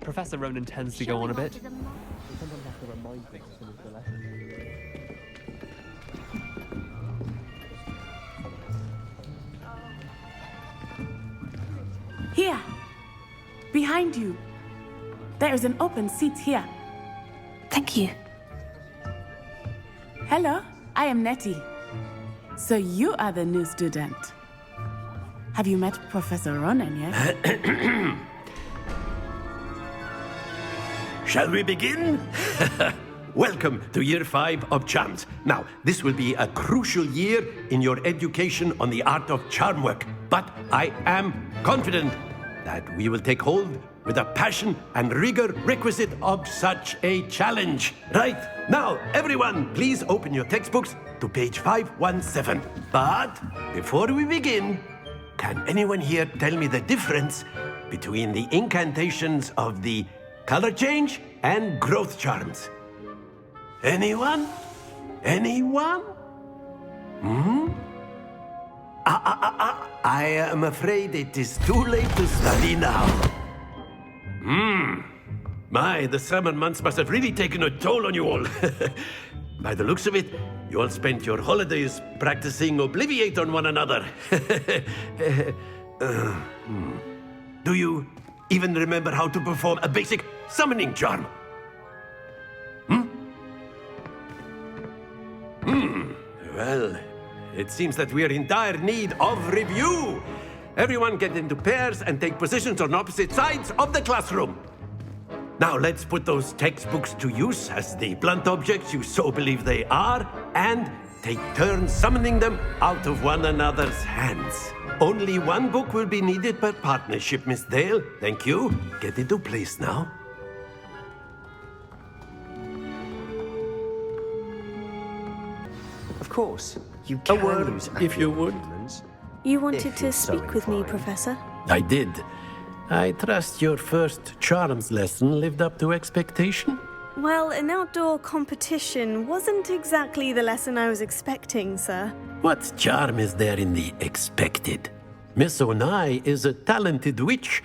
Professor Ronan tends to go on a bit. Here, behind you. There is an open seat here. Thank you. Hello, I am Nettie. So you are the new student. Have you met Professor Ronan yet? Shall we begin? Welcome to Year 5 of Charms. Now, this will be a crucial year in your education on the art of charm work. But I am confident that we will take hold with the passion and rigor requisite of such a challenge. Right, now, everyone, please open your textbooks to page 517. But before we begin, can anyone here tell me the difference between the incantations of the color change and growth charms? Anyone? Anyone? I am afraid it is too late to study now. My, the summer months must have really taken a toll on you all. By the looks of it, you all spent your holidays practicing Obliviate on one another. Do you even remember how to perform a basic summoning charm? Well, it seems that we are in dire need of review. Everyone get into pairs and take positions on opposite sides of the classroom. Now let's put those textbooks to use as the blunt objects you so believe they are, and take turns summoning them out of one another's hands. Only one book will be needed per partnership, Miss Dale. Thank you. Get into place now. Of course, you A can word, use if you would. humans. You wanted If to you're so speak with me, inclined. Professor? I did. I trust your first charms lesson lived up to expectation? Well, an outdoor competition wasn't exactly the lesson I was expecting, sir. What charm is there in the expected? Miss Onai is a talented witch.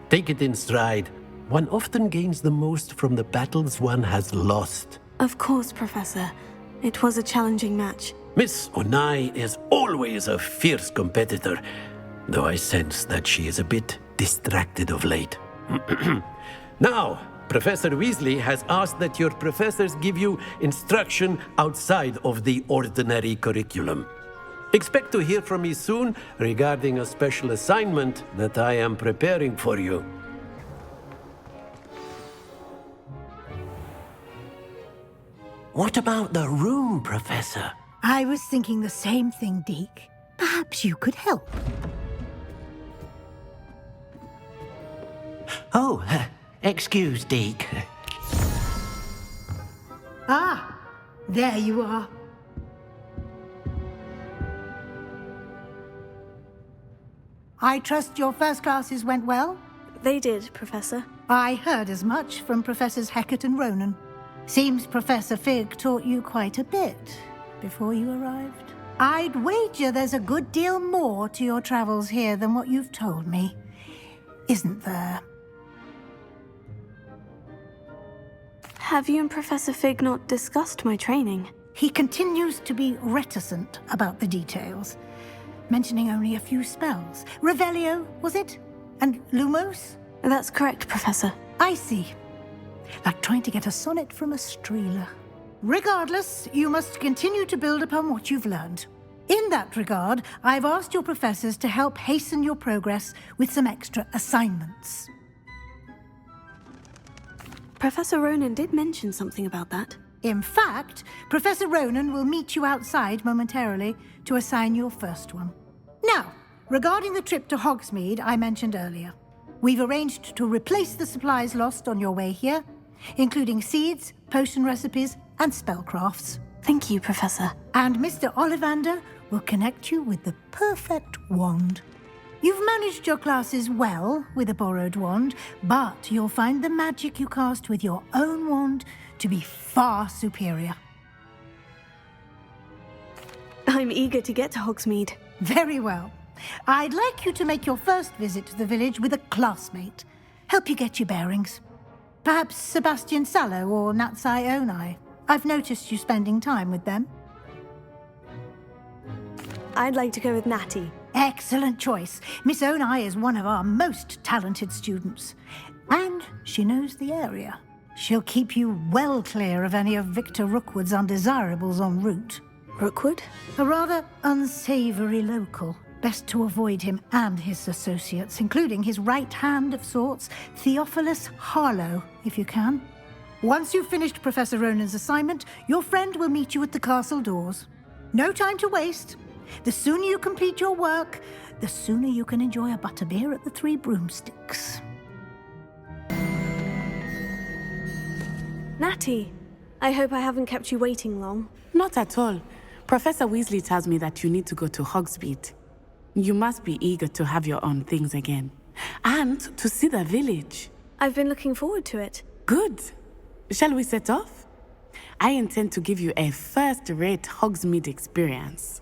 Take it in stride. One often gains the most from the battles one has lost. Of course, Professor. It was a challenging match. Miss Onai is always a fierce competitor, though I sense that she is a bit distracted of late. Now, Professor Weasley has asked that your professors give you instruction outside of the ordinary curriculum. Expect to hear from me soon regarding a special assignment that I am preparing for you. What about the room, Professor? I was thinking the same thing, Deke. Perhaps you could help. Oh, excuse, Deke. Ah, there you are. I trust your first classes went well? They did, Professor. I heard as much from Professors Hecat and Ronan. Seems Professor Fig taught you quite a bit before you arrived. I'd wager there's a good deal more to your travels here than what you've told me, isn't there? Have you and Professor Fig not discussed my training? He continues to be reticent about the details, mentioning only a few spells. Revelio, was it? And Lumos? That's correct, Professor. I see. Like trying to get a sonnet from a streeler. Regardless, you must continue to build upon what you've learned. In that regard, I've asked your professors to help hasten your progress with some extra assignments. Professor Ronan did mention something about that. In fact, Professor Ronan will meet you outside momentarily to assign your first one. Now, regarding the trip to Hogsmeade I mentioned earlier, we've arranged to replace the supplies lost on your way here, including seeds, potion recipes, and spellcrafts. Thank you, Professor. And Mr. Ollivander will connect you with the perfect wand. You've managed your classes well with a borrowed wand, but you'll find the magic you cast with your own wand to be far superior. I'm eager to get to Hogsmeade. Very well. I'd like you to make your first visit to the village with a classmate. Help you get your bearings. Perhaps Sebastian Sallow or Natsai Onai. I've noticed you spending time with them. I'd like to go with Natty. Excellent choice. Miss Onai is one of our most talented students. And she knows the area. She'll keep you well clear of any of Victor Rookwood's undesirables en route. Rookwood? A rather unsavory local. Best to avoid him and his associates, including his right hand of sorts, Theophilus Harlow, if you can. Once you've finished Professor Ronan's assignment, your friend will meet you at the castle doors. No time to waste. The sooner you complete your work, the sooner you can enjoy a butterbeer at the Three Broomsticks. Natty, I hope I haven't kept you waiting long. Not at all. Professor Weasley tells me that you need to go to Hogsmeade. You must be eager to have your own things again. And to see the village. I've been looking forward to it. Good. Shall we set off? I intend to give you a first-rate Hogsmeade experience.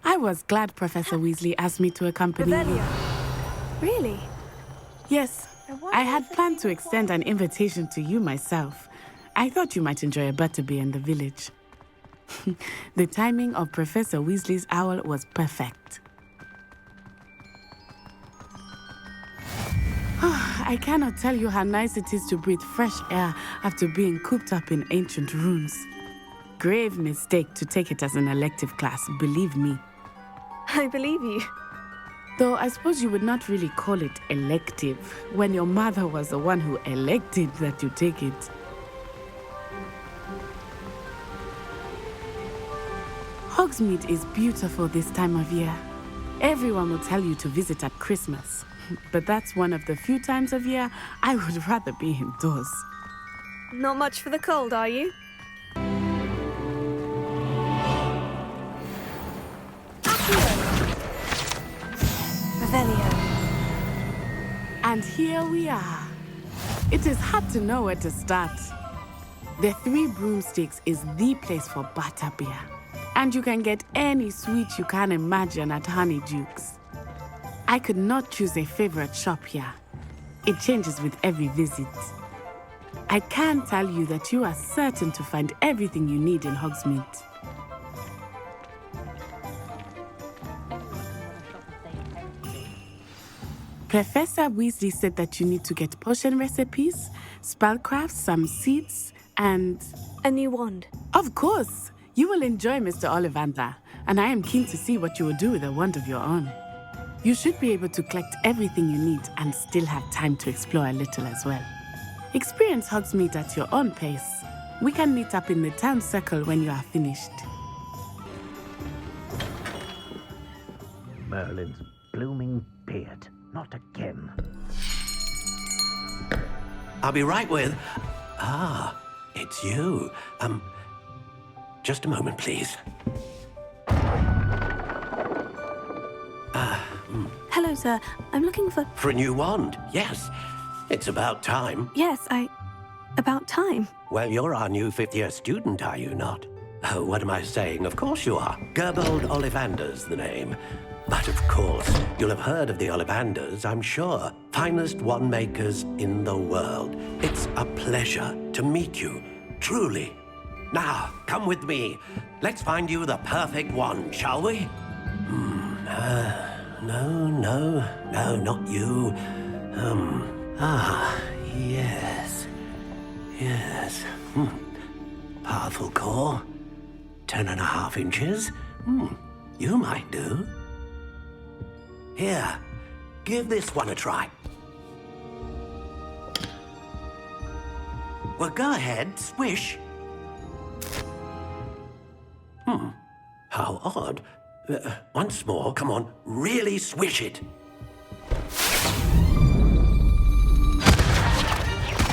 I was glad Professor Weasley asked me to accompany you. Revelio. Really? Yes, I had planned to extend an invitation to you myself. I thought you might enjoy a butterbeer in the village. The timing of Professor Weasley's owl was perfect. I cannot tell you how nice it is to breathe fresh air after being cooped up in ancient rooms. Grave mistake to take it as an elective class, believe me. I believe you. Though I suppose you would not really call it elective when your mother was the one who elected that you take it. Hogsmeade is beautiful this time of year. Everyone will tell you to visit at Christmas. But that's one of the few times of year I would rather be indoors. Not much for the cold, are you? Revelio. And here we are. It is hard to know where to start. The Three Broomsticks is the place for butterbeer. And you can get any sweet you can imagine at Honeyduke's. I could not choose a favorite shop here. It changes with every visit. I can tell you that you are certain to find everything you need in Hogsmeade. Professor Weasley said that you need to get potion recipes, spellcrafts, some seeds, and... A new wand. Of course! You will enjoy Mr. Ollivander, and I am keen to see what you will do with a wand of your own. You should be able to collect everything you need and still have time to explore a little as well. Experience Hogsmeade at your own pace. We can meet up in the town circle when you are finished. Merlin's blooming beard. Not again. I'll be right with... Ah, it's you. Just a moment, please. Hello, sir. I'm looking for... For a new wand, yes. It's about time. Yes, About time. Well, you're our new fifth-year student, are you not? Oh, what am I saying? Of course you are. Gerbold Ollivander's the name. But of course, you'll have heard of the Ollivanders, I'm sure. Finest wand makers in the world. It's a pleasure to meet you, truly. Now, come with me. Let's find you the perfect wand, shall we? No, not you. Yes. Powerful core. 10.5 inches. You might do. Here, give this one a try. Well, go ahead, swish. How odd. Once more, come on, really swish it.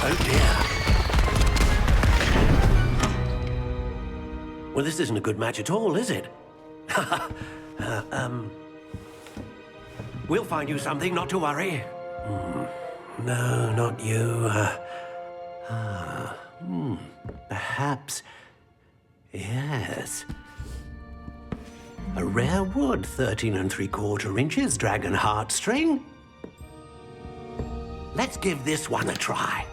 Oh dear. Well, this isn't a good match at all, is it? We'll find you something, not to worry. No, not you. Perhaps... Yes. A rare wood, 13 3/4 inches, dragon heartstring. Let's give this one a try.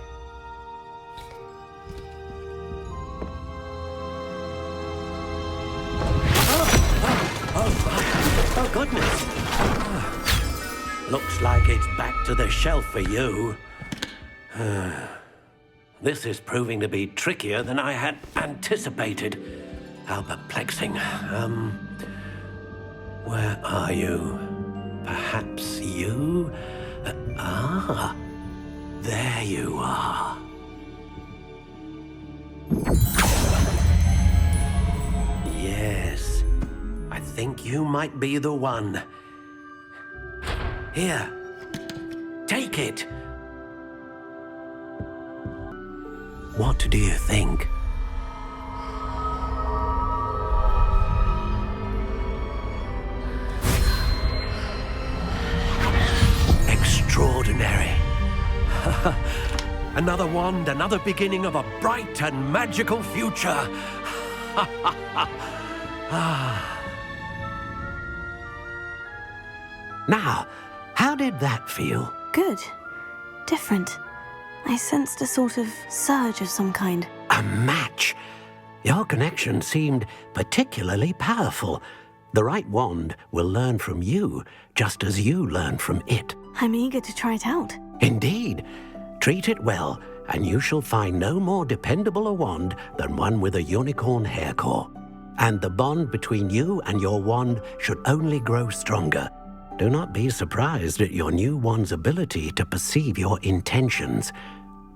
Oh, goodness. Looks like it's back to the shelf for you. This is proving to be trickier than I had anticipated. How perplexing. Where are you? Perhaps you? There you are. Yes, I think you might be the one. Here, take it. What do you think? Extraordinary. Another wand, another beginning of a bright and magical future. Now, how did that feel? Good. Different. I sensed a sort of surge of some kind. A match? Your connection seemed particularly powerful. The right wand will learn from you, just as you learn from it. I'm eager to try it out. Indeed. Treat it well, and you shall find no more dependable a wand than one with a unicorn hair core. And the bond between you and your wand should only grow stronger. Do not be surprised at your new wand's ability to perceive your intentions,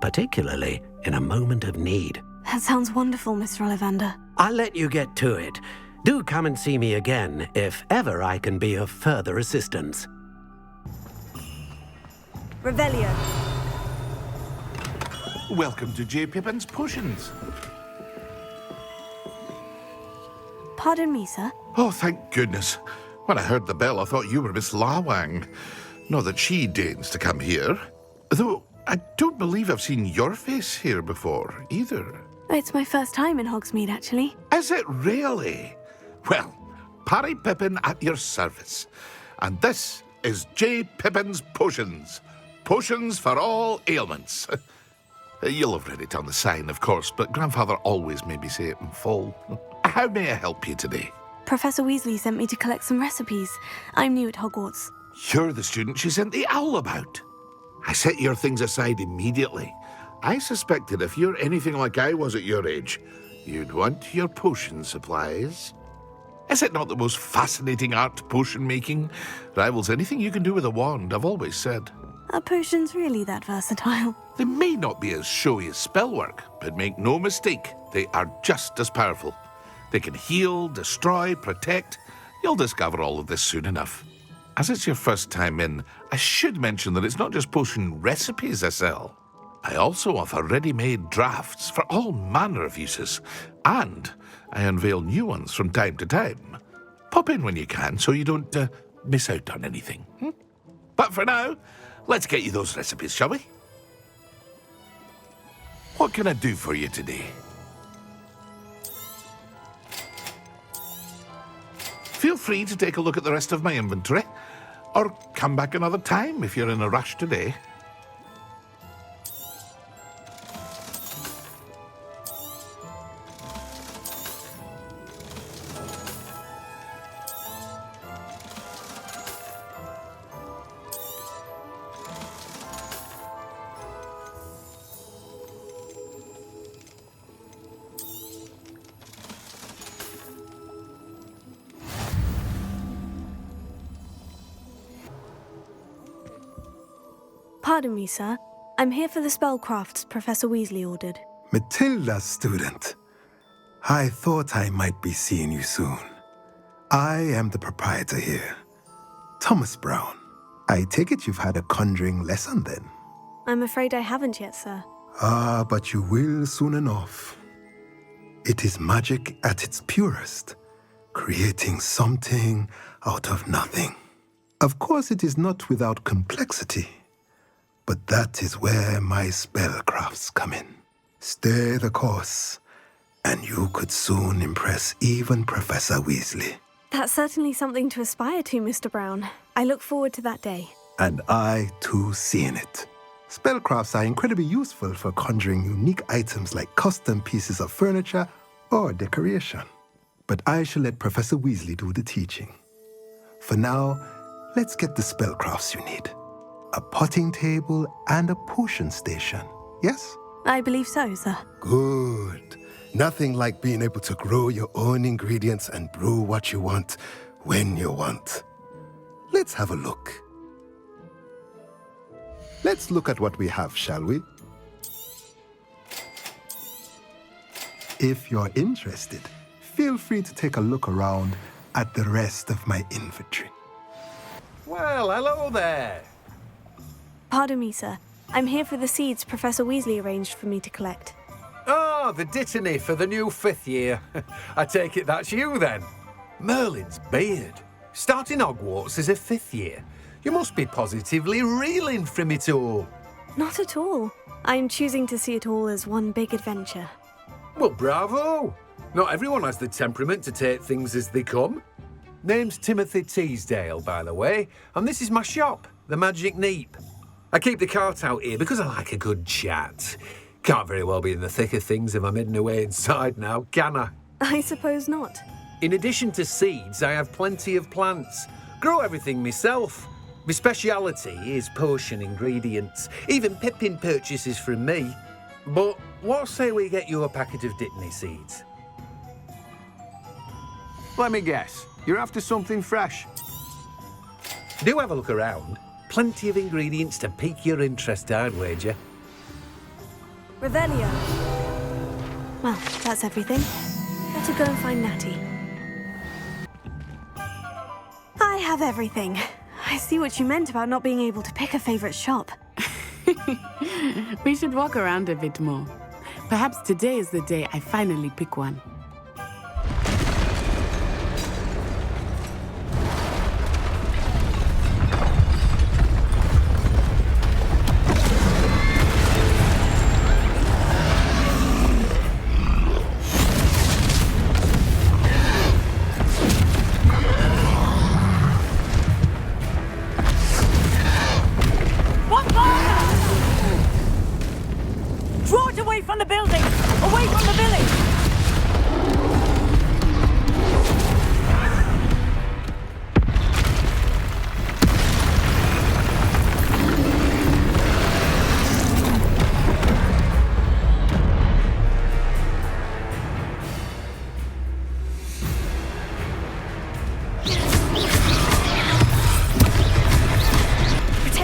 particularly in a moment of need. That sounds wonderful, Mr. Ollivander. I'll let you get to it. Do come and see me again if ever I can be of further assistance. Revelio. Welcome to J. Pippin's Potions. Pardon me, sir. Oh, thank goodness. When I heard the bell, I thought you were Miss Lawang. Not that she deigns to come here. Though I don't believe I've seen your face here before, either. It's my first time in Hogsmeade, actually. Is it really? Well, Parry Pippin at your service. And this is J. Pippin's Potions. Potions for all ailments. You'll have read it on the sign, of course, but Grandfather always made me say it in full. How may I help you today? Professor Weasley sent me to collect some recipes. I'm new at Hogwarts. You're the student she sent the owl about. I set your things aside immediately. I suspected if you're anything like I was at your age, you'd want your potion supplies. Is it not the most fascinating art, potion making? Rivals anything you can do with a wand, I've always said. Are potions really that versatile? They may not be as showy as spellwork, but make no mistake, they are just as powerful. They can heal, destroy, protect. You'll discover all of this soon enough. As it's your first time in, I should mention that it's not just potion recipes I sell. I also offer ready-made drafts for all manner of uses, and I unveil new ones from time to time. Pop in when you can so you don't miss out on anything. But for now, let's get you those recipes, shall we? What can I do for you today? Feel free to take a look at the rest of my inventory, or come back another time if you're in a rush today. Pardon me, sir. I'm here for the spellcrafts Professor Weasley ordered. Matilda, student. I thought I might be seeing you soon. I am the proprietor here, Thomas Brown. I take it you've had a conjuring lesson then? I'm afraid I haven't yet, sir. Ah, but you will soon enough. It is magic at its purest, creating something out of nothing. Of course, it is not without complexity, but that is where my spellcrafts come in. Stay the course, and you could soon impress even Professor Weasley. That's certainly something to aspire to, Mr. Brown. I look forward to that day. And I, too, seeing it. Spellcrafts are incredibly useful for conjuring unique items like custom pieces of furniture or decoration. But I shall let Professor Weasley do the teaching. For now, let's get the spellcrafts you need. A potting table and a potion station, yes? I believe so, sir. Good. Nothing like being able to grow your own ingredients and brew what you want when you want. Let's have a look. Let's look at what we have, shall we? If you're interested, feel free to take a look around at the rest of my inventory. Well, hello there. Pardon me, sir. I'm here for the seeds Professor Weasley arranged for me to collect. Oh, the dittany for the new 5th year. I take it that's you then. Merlin's beard. Starting Hogwarts as a 5th year. You must be positively reeling from it all. Not at all. I'm choosing to see it all as one big adventure. Well, bravo. Not everyone has the temperament to take things as they come. Name's Timothy Teasdale, by the way, and this is my shop, the Magic Neep. I keep the cart out here because I like a good chat. Can't very well be in the thick of things if I'm hidden away inside now, can I? I suppose not. In addition to seeds, I have plenty of plants. Grow everything myself. My speciality is potion ingredients. Even Pippin purchases from me. But what say we get you a packet of Dittany seeds? Let me guess. You're after something fresh. Do have a look around. Plenty of ingredients to pique your interest, I'd wager. Revelio. Well, that's everything. Better go and find Natty. I have everything. I see what you meant about not being able to pick a favorite shop. We should walk around a bit more. Perhaps today is the day I finally pick one. Draw it away from the building! Away from the village!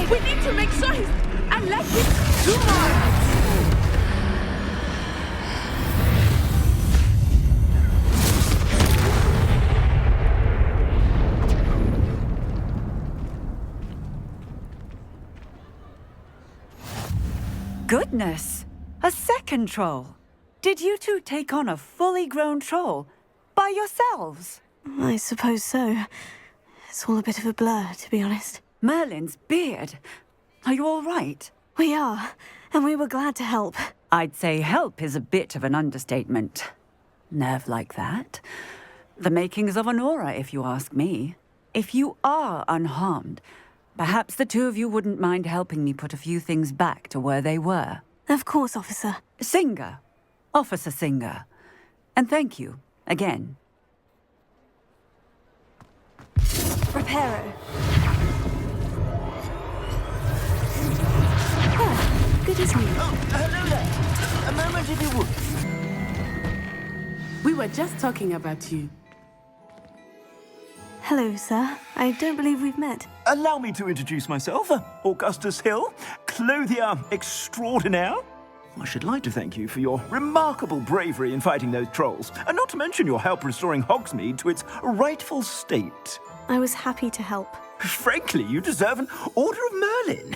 We need to make sure he's... I'm left with 2 more. Goodness! A second troll! Did you two take on a fully grown troll by yourselves? I suppose so. It's all a bit of a blur, to be honest. Merlin's beard. Are you all right? We are, and we were glad to help. I'd say help is a bit of an understatement. Nerve like that. The makings of an aura, if you ask me. If you are unharmed, perhaps the two of you wouldn't mind helping me put a few things back to where they were. Of course, officer. Singer. Officer Singer. And thank you, again. Reparo. Oh, good evening. Oh, hello there. A moment if you would. We were just talking about you. Hello, sir. I don't believe we've met. Allow me to introduce myself. Augustus Hill, clothier extraordinaire. I should like to thank you for your remarkable bravery in fighting those trolls, and not to mention your help restoring Hogsmeade to its rightful state. I was happy to help. Frankly, you deserve an Order of Merlin.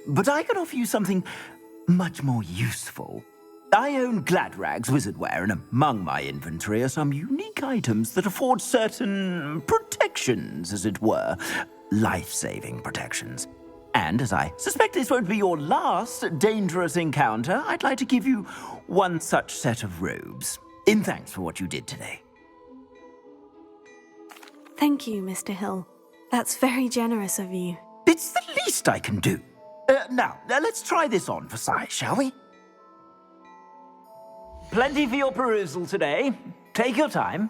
But I can offer you something much more useful. I own Gladrag's wizardwear, and among my inventory are some unique items that afford certain protections, as it were. Life-saving protections. And as I suspect this won't be your last dangerous encounter, I'd like to give you one such set of robes, in thanks for what you did today. Thank you, Mr. Hill. That's very generous of you. It's the least I can do. Now, let's try this on for size, shall we? Plenty for your perusal today. Take your time.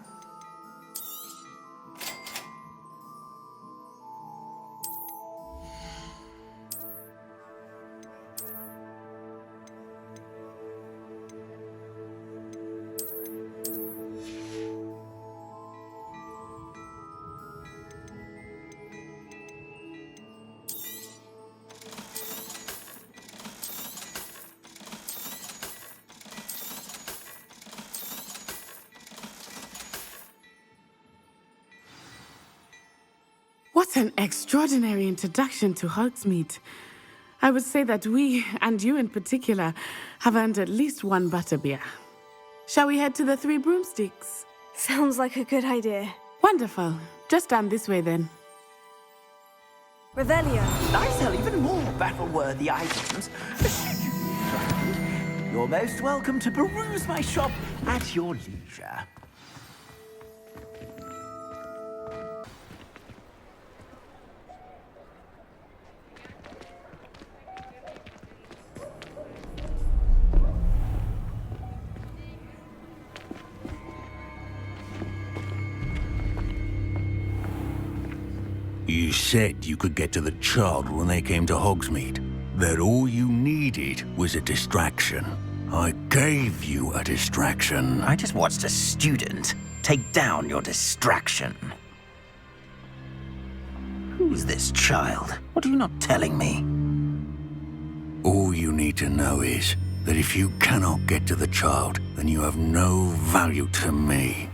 What an extraordinary introduction to Hogsmeade. I would say that we, and you in particular, have earned at least one butterbeer. Shall we head to the Three Broomsticks? Sounds like a good idea. Wonderful. Just down this way then. Revelio. I sell even more battle-worthy items. You're most welcome to peruse my shop at your leisure. You said you could get to the child when they came to Hogsmeade. That all you needed was a distraction. I gave you a distraction. I just watched a student take down your distraction. Who's this child? What are you not telling me? All you need to know is that if you cannot get to the child, then you have no value to me.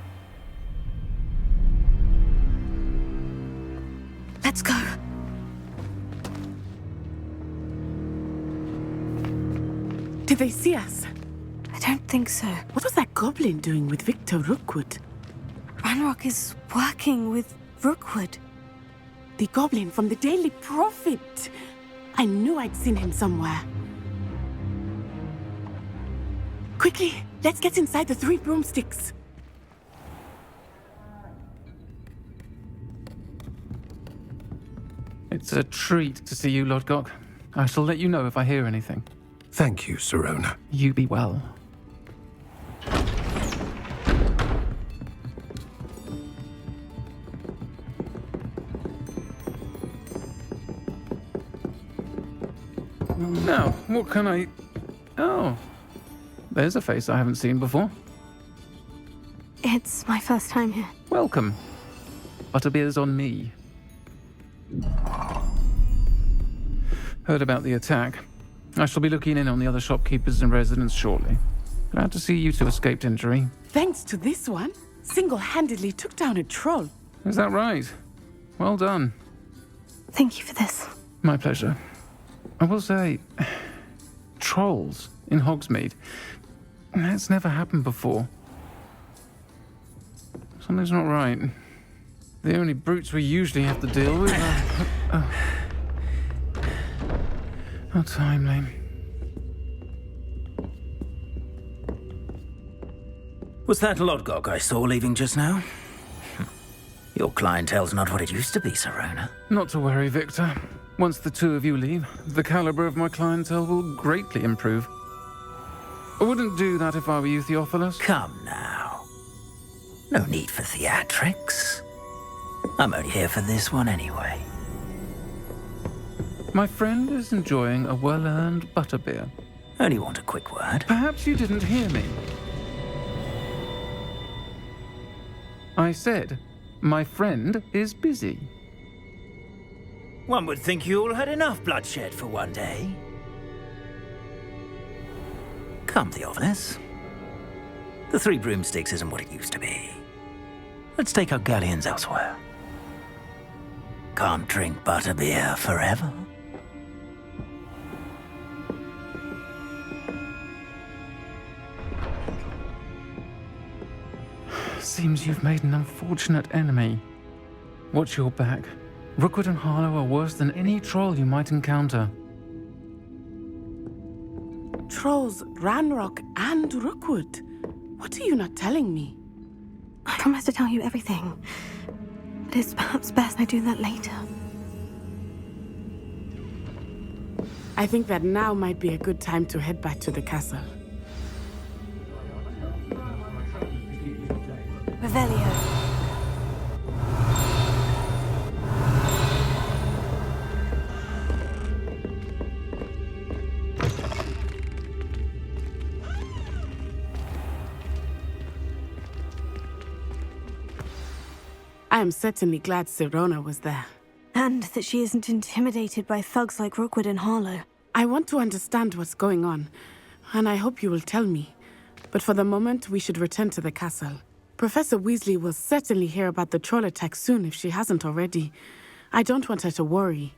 Let's go. Did they see us? I don't think so. What was that goblin doing with Victor Rookwood? Ranrock is working with Rookwood. The goblin from the Daily Prophet. I knew I'd seen him somewhere. Quickly, let's get inside the Three Broomsticks. It's a treat to see you, Lodgok. I shall let you know if I hear anything. Thank you, Sirona. You be well. Now, what can I... Oh, there's a face I haven't seen before. It's my first time here. Welcome. Butterbeer's on me. Heard about the attack. I shall be looking in on the other shopkeepers and residents shortly. Glad to see you two escaped injury. Thanks to this one, single-handedly took down a troll. Is that right? Well done. Thank you for this. My pleasure. I will say, trolls in Hogsmeade. That's never happened before. Something's not right. The only brutes we usually have to deal with are... How timely. Was that Lodgok I saw leaving just now? Your clientele's not what it used to be, Sirona. Not to worry, Victor. Once the two of you leave, the caliber of my clientele will greatly improve. I wouldn't do that if I were you, Theophilus. Come now. No need for theatrics. I'm only here for this one anyway. My friend is enjoying a well-earned butterbeer. Only want a quick word. Perhaps you didn't hear me. I said, my friend is busy. One would think you all had enough bloodshed for one day. Come, Theophilus. The Three Broomsticks isn't what it used to be. Let's take our galleons elsewhere. Can't drink butterbeer forever. Seems you've made an unfortunate enemy. Watch your back. Rookwood and Harlow are worse than any troll you might encounter. Trolls, Ranrock, and Rookwood. What are you not telling me? I promise to tell you everything. But it's perhaps best I do that later. I think that now might be a good time to head back to the castle. Revelio. I am certainly glad Sirona was there. And that she isn't intimidated by thugs like Rookwood and Harlow. I want to understand what's going on, and I hope you will tell me. But for the moment, we should return to the castle. Professor Weasley will certainly hear about the troll attack soon if she hasn't already. I don't want her to worry.